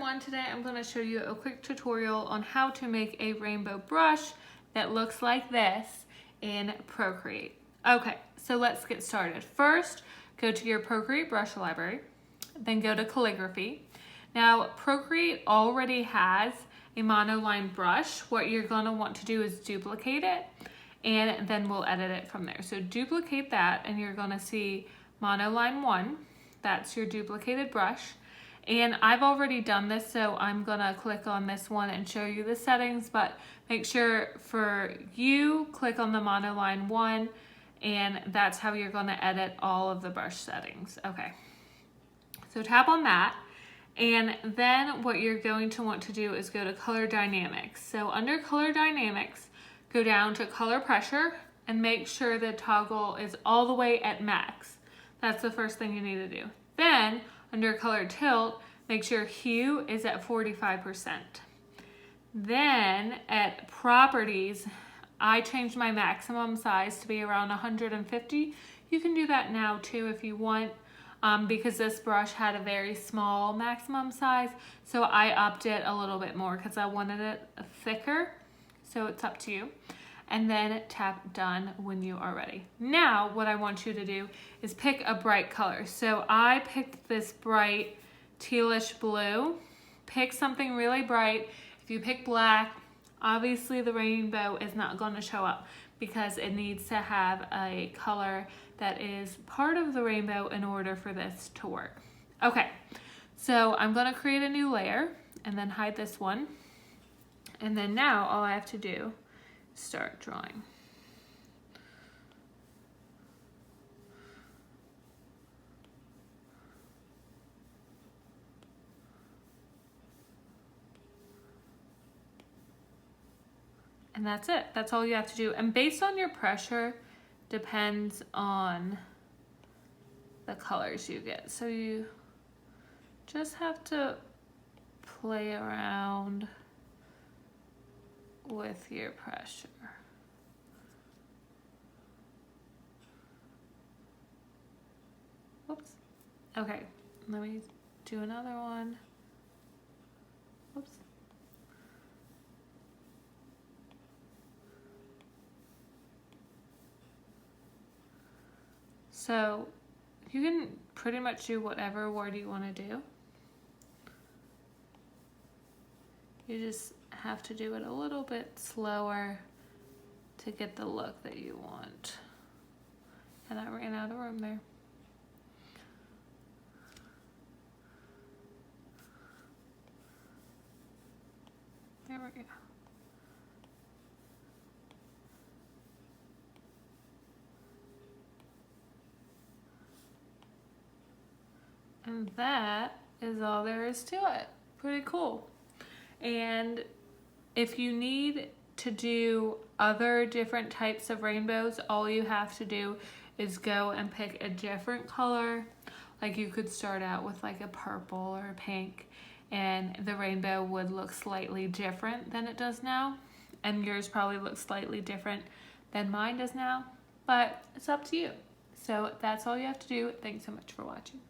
everyone, today I'm going to show you a quick tutorial on how to make a rainbow brush that looks like this in Procreate. Okay, so let's get started. First, go to your Procreate brush library, then go to calligraphy. Now, Procreate already has a monoline brush. What you're going to want to do is duplicate it, and then we'll edit it from there. So duplicate that, and you're going to see monoline 1. That's your duplicated brush. And I've already done this, so I'm gonna click on this one and show you the settings, but make sure for you, click on the monoline 1, and that's how you're gonna edit all of the brush settings. Okay, so tap on that, and then what you're going to want to do is go to color dynamics. So under color dynamics, go down to color pressure and make sure the toggle is all the way at max. That's the first thing you need to do. Then under color tilt, make sure hue is at 45%. Then at properties, I changed my maximum size to be around 150. You can do that now too if you want, because this brush had a very small maximum size. So I upped it a little bit more because I wanted it thicker. So it's up to you. And then tap done when you are ready. Now, what I want you to do is pick a bright color. So I picked this bright tealish blue. Pick something really bright. If you pick black, obviously the rainbow is not going to show up because it needs to have a color that is part of the rainbow in order for this to work. Okay, so I'm going to create a new layer and then hide this one. And then now all I have to do start drawing. And that's it. That's all you have to do. And based on your pressure, depends on the colors you get. So you just have to play around with your pressure. Oops. Okay, let me do another one. Oops. So you can pretty much do whatever word you want to do. You just have to do it a little bit slower to get the look that you want. And I ran out of room there. There we go. And that is all there is to it. Pretty cool. And if you need to do other different types of rainbows, all you have to do is go and pick a different color. Like you could start out with like a purple or a pink, and the rainbow would look slightly different than it does now. And yours probably looks slightly different than mine does now, but it's up to you. So that's all you have to do. Thanks so much for watching.